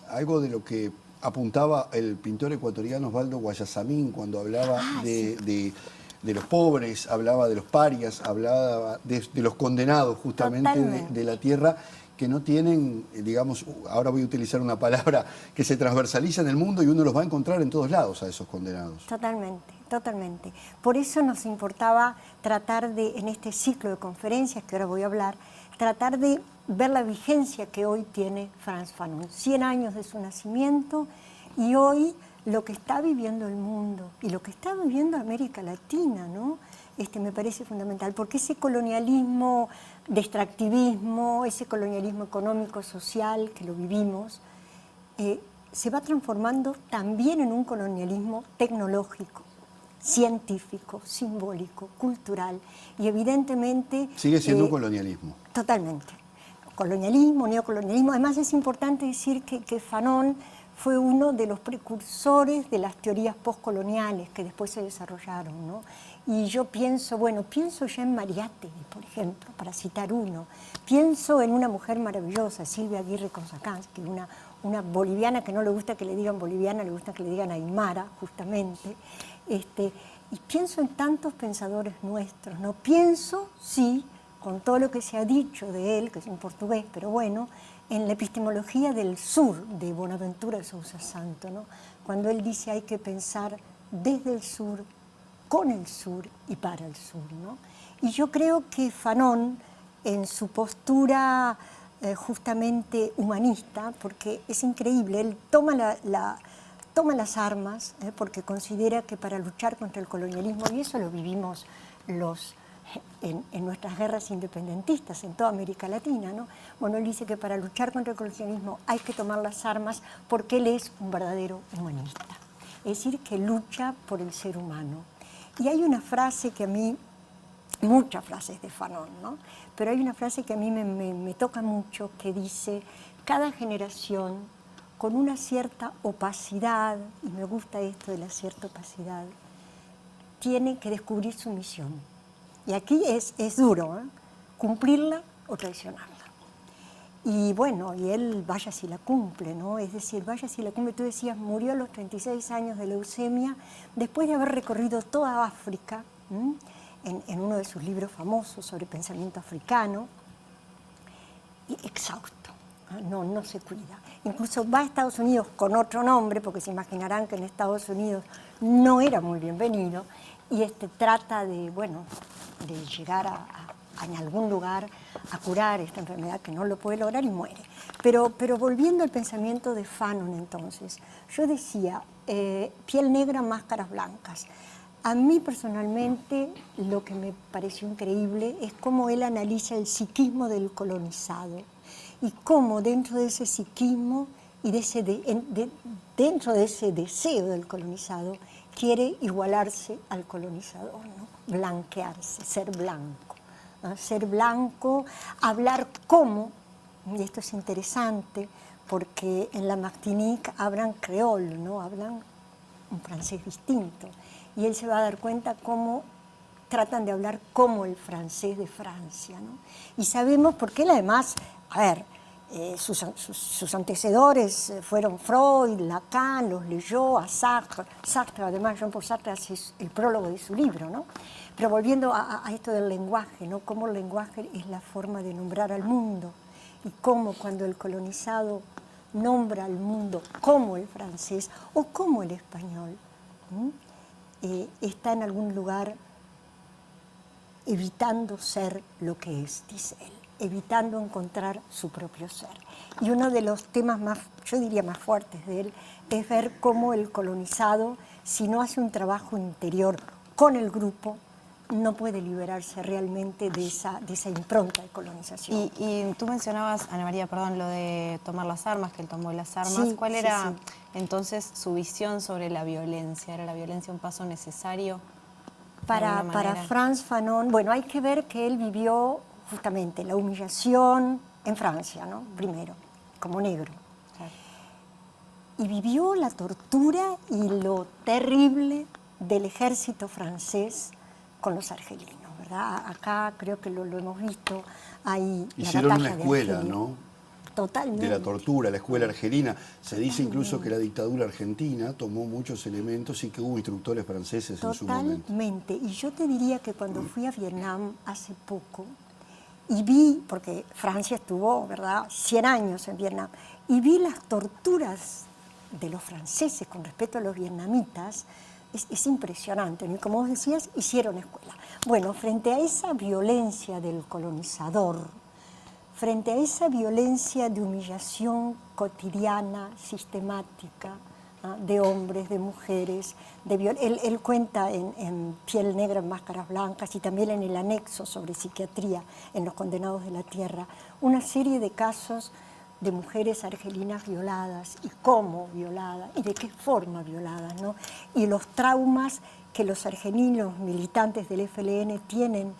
algo de lo que apuntaba el pintor ecuatoriano Osvaldo Guayasamín cuando hablaba de los pobres, hablaba de los parias, hablaba de los condenados justamente de la tierra, que no tienen, digamos, ahora voy a utilizar una palabra, que se transversaliza en el mundo y uno los va a encontrar en todos lados a esos condenados. Totalmente, totalmente. Por eso nos importaba tratar de, en este ciclo de conferencias que ahora voy a hablar, tratar de ver la vigencia que hoy tiene Frantz Fanon. 100 años de su nacimiento y hoy lo que está viviendo el mundo y lo que está viviendo América Latina, ¿no? Me parece fundamental, porque ese colonialismo de extractivismo, ese colonialismo económico, social, que lo vivimos, se va transformando también en un colonialismo tecnológico, científico, simbólico, cultural y evidentemente... Sigue siendo un colonialismo. Totalmente. Colonialismo, neocolonialismo. Además es importante decir que Fanon fue uno de los precursores de las teorías postcoloniales que después se desarrollaron, ¿no? Y yo pienso, bueno, pienso ya en Mariátegui, por ejemplo, para citar uno. Pienso en una mujer maravillosa, Silvia Aguirre Consacanski, una boliviana que no le gusta que le digan boliviana, le gusta que le digan aymara, justamente. Y pienso en tantos pensadores nuestros, ¿no? Pienso, sí, con todo lo que se ha dicho de él, que es un portugués, pero bueno, en la epistemología del sur de Bonaventura de Sousa Santo, ¿no? Cuando él dice hay que pensar desde el sur, con el sur y para el sur, ¿no? Y yo creo que Fanon, en su postura justamente humanista, porque es increíble, él toma las armas porque considera que para luchar contra el colonialismo, y eso lo vivimos en nuestras guerras independentistas en toda América Latina, ¿no? Bueno, él dice que para luchar contra el colonialismo hay que tomar las armas porque él es un verdadero humanista, es decir, que lucha por el ser humano. Y hay una frase que a mí, muchas frases de Fanon, ¿no? Pero hay una frase que a mí me toca mucho, que dice, cada generación con una cierta opacidad, y me gusta esto de la cierta opacidad, tiene que descubrir su misión. Y aquí es duro, ¿eh? Cumplirla o traicionarla. Y bueno, y él vaya si la cumple, ¿no? Es decir, vaya si la cumple. Tú decías, murió a los 36 años de leucemia, después de haber recorrido toda África, en uno de sus libros famosos sobre pensamiento africano, y exhausto, no se cuida. Incluso va a Estados Unidos con otro nombre, porque se imaginarán que en Estados Unidos no era muy bienvenido, y trata de, bueno, de llegar a en algún lugar a curar esta enfermedad que no lo puede lograr y muere. Pero volviendo al pensamiento de Fanon entonces, yo decía, piel negra, máscaras blancas. A mí personalmente lo que me pareció increíble es cómo él analiza el psiquismo del colonizado y cómo dentro de ese psiquismo y dentro de ese deseo del colonizado quiere igualarse al colonizador, ¿no? Blanquearse, ser blanco. Ser blanco, hablar como, y esto es interesante, porque en la Martinique hablan creol, ¿no? Hablan un francés distinto, y él se va a dar cuenta cómo tratan de hablar como el francés de Francia, ¿no? Y sabemos, porque él además, a ver, sus antecedores fueron Freud, Lacan, los leyó, a Sartre, además Jean-Paul Sartre hace el prólogo de su libro, ¿no? Pero volviendo a esto del lenguaje, ¿no? Cómo el lenguaje es la forma de nombrar al mundo y cómo cuando el colonizado nombra al mundo como el francés o como el español, está en algún lugar evitando ser lo que es, dice él, evitando encontrar su propio ser. Y uno de los temas más, yo diría más fuertes de él, es ver cómo el colonizado, si no hace un trabajo interior con el grupo, no puede liberarse realmente de esa impronta de colonización. Y tú mencionabas, Ana María, perdón, lo de tomar las armas, que él tomó las armas. Sí, ¿Cuál era sí. entonces su visión sobre la violencia? ¿Era la violencia un paso necesario? Para Frantz Fanon, bueno, hay que ver que él vivió justamente la humillación en Francia, ¿no? Primero, como negro. Claro. Y vivió la tortura y lo terrible del ejército francés con los argelinos, ¿verdad? Acá creo que lo hemos visto, hay hicieron la una batalla escuela, de Argelia. ¿no? Totalmente. De la tortura, la escuela argelina. Se dice incluso que la dictadura argentina tomó muchos elementos y que hubo instructores franceses en su momento. Totalmente. Y yo te diría que cuando fui a Vietnam hace poco y vi, porque Francia estuvo, ¿verdad?, 100 años en Vietnam, y vi las torturas de los franceses con respecto a los vietnamitas, es impresionante, ¿no? Y como vos decías, hicieron escuela. Bueno, frente a esa violencia del colonizador, frente a esa violencia de humillación cotidiana, sistemática, de hombres, de mujeres, él cuenta en Piel negra, en máscaras blancas y también en el anexo sobre psiquiatría en Los condenados de la tierra, una serie de casos de mujeres argelinas violadas y cómo violadas y de qué forma violadas, ¿no? Y los traumas que los argelinos militantes del FLN tienen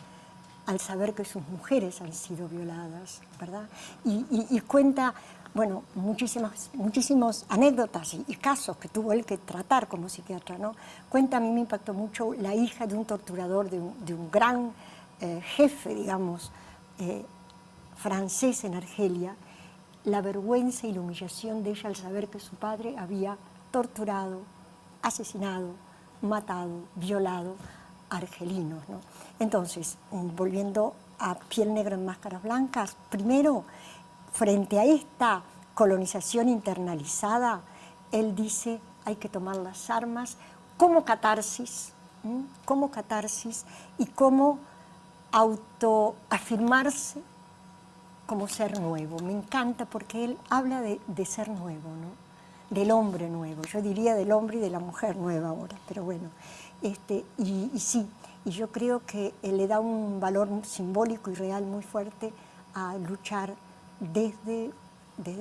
al saber que sus mujeres han sido violadas, ¿verdad? Y cuenta, bueno, muchísimas anécdotas y casos que tuvo él que tratar como psiquiatra, ¿no? Cuenta, a mí me impactó mucho, la hija de un torturador, de un gran jefe, digamos, francés en Argelia, la vergüenza y la humillación de ella al saber que su padre había torturado, asesinado, matado, violado argelinos, ¿no? Entonces, volviendo a Piel Negra en Máscaras Blancas, primero, frente a esta colonización internalizada, él dice, hay que tomar las armas como catarsis y como autoafirmarse como ser nuevo. Me encanta porque él habla de ser nuevo, ¿no? Del hombre nuevo. Yo diría del hombre y de la mujer nueva ahora, pero bueno. Y sí, y yo creo que él le da un valor simbólico y real muy fuerte a luchar desde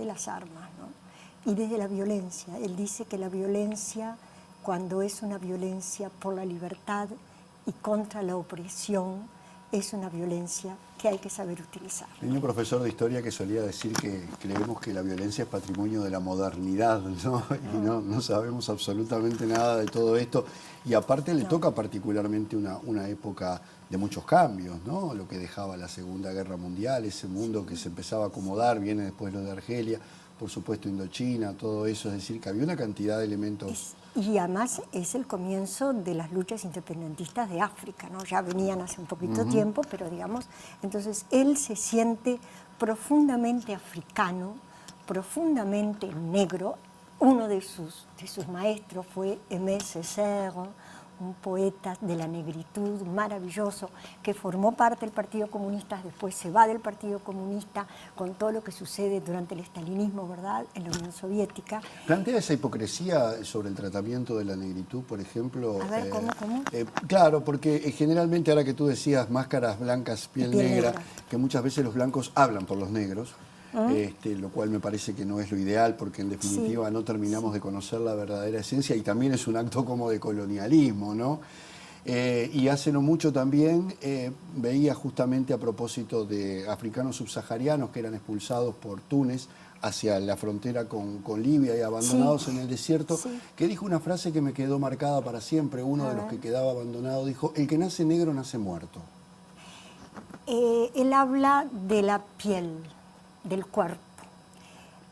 las armas, ¿no? Y desde la violencia. Él dice que la violencia, cuando es una violencia por la libertad y contra la opresión, es una violencia que hay que saber utilizar. Tenía un profesor de historia que solía decir que creemos que la violencia es patrimonio de la modernidad, ¿no? Y no sabemos absolutamente nada de todo esto. Y aparte le toca particularmente una época de muchos cambios, ¿no? Lo que dejaba la Segunda Guerra Mundial, ese mundo que se empezaba a acomodar, viene después lo de Argelia, por supuesto Indochina, todo eso, es decir, que había una cantidad de elementos. Y además es el comienzo de las luchas independentistas de África, ¿no? Ya venían hace un poquito tiempo, pero digamos, entonces él se siente profundamente africano, profundamente negro. Uno de sus maestros fue Aimé Césaire, un poeta de la negritud maravilloso que formó parte del Partido Comunista, después se va del Partido Comunista con todo lo que sucede durante el estalinismo, ¿verdad?, en la Unión Soviética. ¿Plantea esa hipocresía sobre el tratamiento de la negritud, por ejemplo? A ver, ¿cómo? Claro, porque generalmente ahora que tú decías máscaras blancas, piel negra, que muchas veces los blancos hablan por los negros, lo cual me parece que no es lo ideal porque en definitiva no terminamos de conocer la verdadera esencia y también es un acto como de colonialismo, ¿no? Y hace no mucho también veía justamente a propósito de africanos subsaharianos que eran expulsados por Túnez hacia la frontera con Libia y abandonados en el desierto, que dijo una frase que me quedó marcada para siempre. Uno de los que quedaba abandonado dijo, el que nace negro nace muerto. Él habla de la piel, del cuerpo,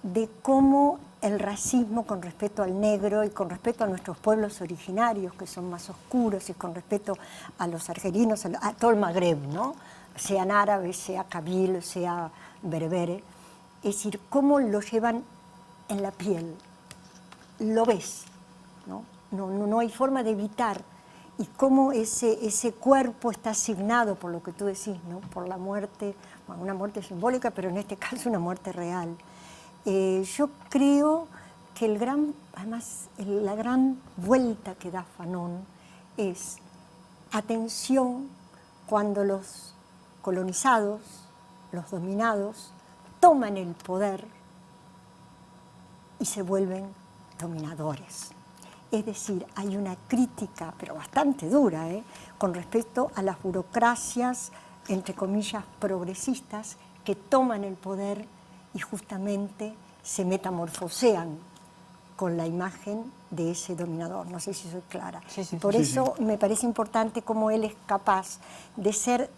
de cómo el racismo con respecto al negro y con respecto a nuestros pueblos originarios, que son más oscuros, y con respecto a los argelinos, a todo el Magreb, ¿no? Sean árabes, sea kabil, sea berbere, es decir, cómo lo llevan en la piel, lo ves, ¿no? No hay forma de evitar, y cómo ese cuerpo está asignado por lo que tú decís, ¿no? Por la muerte, bueno, una muerte simbólica, pero en este caso una muerte real. Yo creo que la gran vuelta que da Fanon es atención cuando los colonizados, los dominados, toman el poder y se vuelven dominadores. Es decir, hay una crítica, pero bastante dura, con respecto a las burocracias, entre comillas, progresistas, que toman el poder y justamente se metamorfosean con la imagen de ese dominador. No sé si soy clara. Por eso me parece importante cómo él es capaz de ser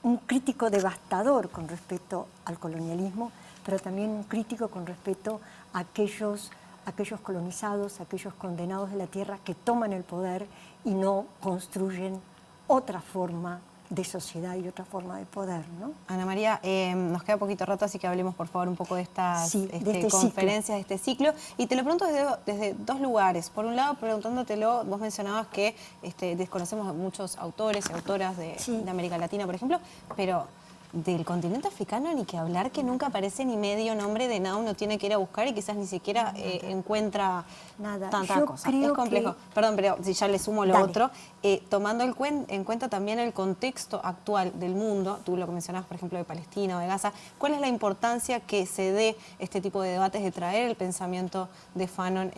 un crítico devastador con respecto al colonialismo, pero también un crítico con respecto a aquellos colonizados, aquellos condenados de la tierra que toman el poder y no construyen otra forma de sociedad y otra forma de poder, ¿no? Ana María, nos queda poquito rato, así que hablemos por favor un poco de estas este conferencias, de este ciclo. Y te lo pregunto desde dos lugares. Por un lado, preguntándotelo, vos mencionabas que desconocemos a muchos autores y autoras de América Latina, por ejemplo, pero del continente africano ni que hablar, que nunca aparece ni medio nombre de nada, uno tiene que ir a buscar y quizás ni siquiera encuentra tanta cosa. Es complejo. Perdón, pero si ya le sumo lo otro, tomando en cuenta también el contexto actual del mundo, tú lo que mencionabas, por ejemplo, de Palestina o de Gaza, ¿cuál es la importancia que se dé este tipo de debates, de traer el pensamiento de Fanon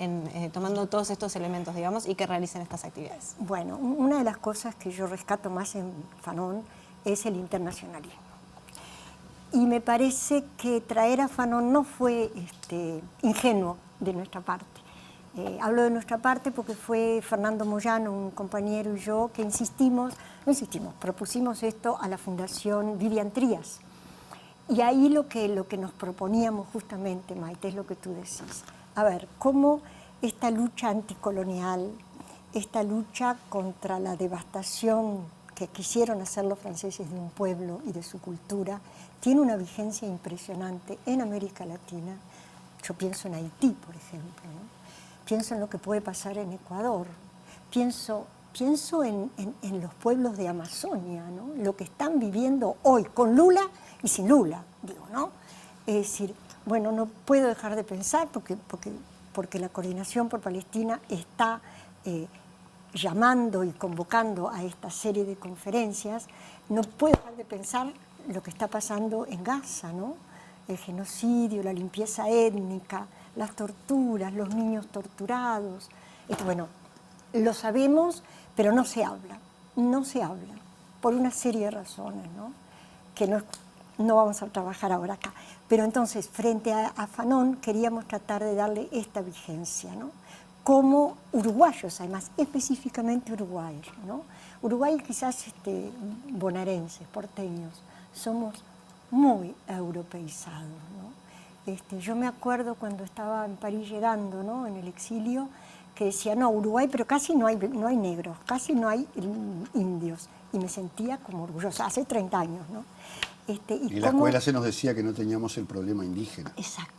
tomando todos estos elementos, digamos, y que realicen estas actividades? Bueno, una de las cosas que yo rescato más en Fanon es el internacionalismo. Y me parece que traer a Fanon no fue ingenuo de nuestra parte. Hablo de nuestra parte porque fue Fernando Moyano, un compañero, y yo que propusimos esto a la Fundación Vivian Trías. Y ahí lo que nos proponíamos justamente, Maite, es lo que tú decís. A ver, cómo esta lucha anticolonial, esta lucha contra la devastación que quisieron hacer los franceses de un pueblo y de su cultura, tiene una vigencia impresionante en América Latina. Yo pienso en Haití, por ejemplo, ¿no? Pienso en lo que puede pasar en Ecuador, pienso en los pueblos de Amazonia, ¿no? Lo que están viviendo hoy, con Lula y sin Lula, digo, ¿no? Es decir, bueno, no puedo dejar de pensar porque la Coordinación por Palestina está llamando y convocando a esta serie de conferencias, no puedo dejar de pensar lo que está pasando en Gaza, ¿no? El genocidio, la limpieza étnica, las torturas, los niños torturados. Bueno, lo sabemos, pero no se habla, por una serie de razones, ¿no? Que no vamos a trabajar ahora acá. Pero entonces, frente a Fanon, queríamos tratar de darle esta vigencia, ¿no? Como uruguayos, además, específicamente uruguayos, ¿no? Uruguayos quizás bonaerenses, porteños, somos muy europeizados, ¿no? Yo me acuerdo cuando estaba en París llegando, ¿no? En el exilio, que decía, no, Uruguay, pero casi no hay negros, casi no hay indios. Y me sentía como orgullosa, hace 30 años, ¿no? Y la escuela se nos decía que no teníamos el problema indígena. Exacto.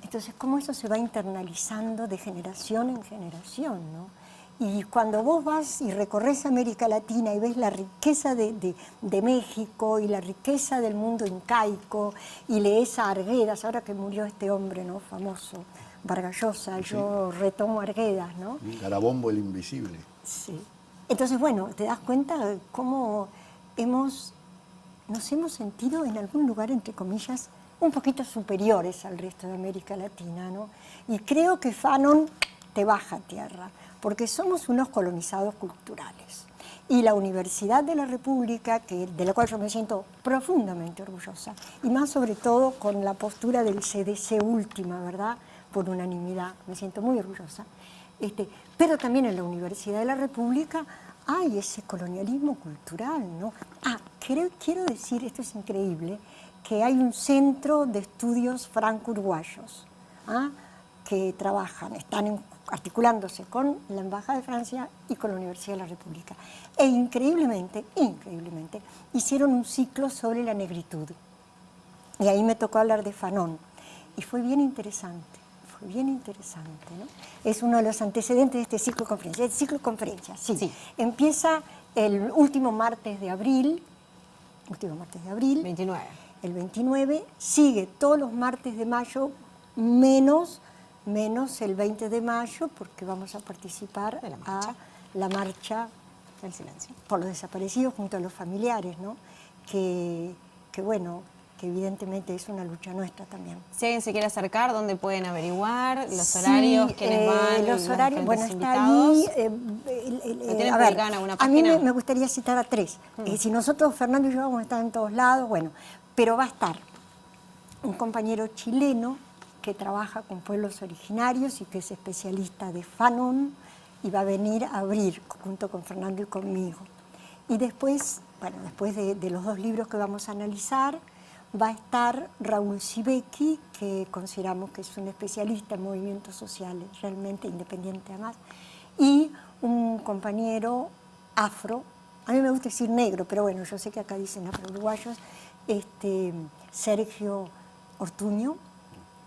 Entonces, cómo eso se va internalizando de generación en generación, ¿no? Y cuando vos vas y recorres América Latina y ves la riqueza de México y la riqueza del mundo incaico y lees a Arguedas, ahora que murió este hombre, ¿no? Famoso, Vargas Llosa, sí. Yo retomo Arguedas, ¿no? Garabombo el invisible. Sí. Entonces, bueno, te das cuenta de cómo nos hemos sentido en algún lugar, entre comillas, un poquito superiores al resto de América Latina, ¿no? Y creo que Fanon te baja a tierra, porque somos unos colonizados culturales. Y la Universidad de la República, de la cual yo me siento profundamente orgullosa, y más sobre todo con la postura del CDC última, ¿verdad?, por unanimidad, me siento muy orgullosa. Pero también en la Universidad de la República hay ese colonialismo cultural, ¿no? Quiero decir, esto es increíble, que hay un centro de estudios franco-uruguayos, que están articulándose con la Embajada de Francia y con la Universidad de la República. E increíblemente, hicieron un ciclo sobre la negritud. Y ahí me tocó hablar de Fanon. Y fue bien interesante, ¿no? Es uno de los antecedentes de este ciclo de conferencias. El ciclo de conferencias, sí. Empieza el último martes de abril. 29. El 29, sigue todos los martes de mayo, menos el 20 de mayo, porque vamos a participar a la marcha del silencio por los desaparecidos junto a los familiares, ¿no? Que evidentemente es una lucha nuestra también. Si alguien se quiere acercar, ¿dónde pueden averiguar los horarios? ¿Quiénes van? Los horarios, bueno, está invitados. ahí. ¿Tienen publicado en alguna página? A mí me gustaría citar a 3. Si nosotros, Fernando y yo, vamos a estar en todos lados, bueno, pero va a estar un compañero chileno que trabaja con pueblos originarios y que es especialista de Fanon y va a venir a abrir junto con Fernando y conmigo. Y después, después de los 2 libros que vamos a analizar, va a estar Raúl Sibeki, que consideramos que es un especialista en movimientos sociales, realmente independiente además, y un compañero afro, a mí me gusta decir negro, pero bueno, yo sé que acá dicen afro-uruguayos, Sergio Ortuño,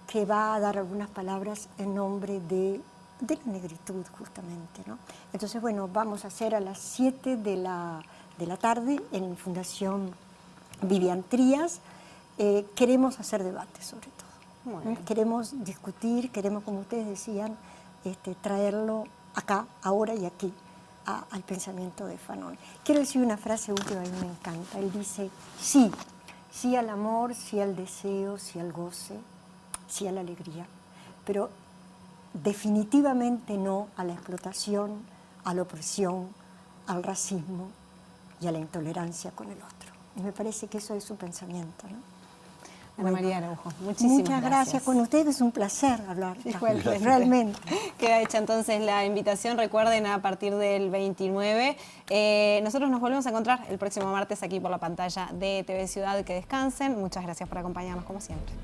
que va a dar algunas palabras en nombre de la negritud, justamente, ¿no? Entonces, bueno, vamos a hacer a las 7 de la tarde en Fundación Vivian Trías, queremos hacer debate sobre todo. Muy bien. Queremos discutir, queremos, como ustedes decían, traerlo acá, ahora y aquí, al pensamiento de Fanon. Quiero decir una frase última, a mí me encanta. Él dice, sí, sí al amor, sí al deseo, sí al goce, sí a la alegría, pero definitivamente no a la explotación, a la opresión, al racismo y a la intolerancia con el otro. Y me parece que eso es su pensamiento, ¿no? Ana María Araujo, muchísimas Muchas gracias. Con ustedes es un placer hablar. Igualmente. Realmente. Queda hecha entonces la invitación. Recuerden, a partir del 29. Nosotros nos volvemos a encontrar el próximo martes aquí por la pantalla de TV Ciudad. Que descansen. Muchas gracias por acompañarnos como siempre.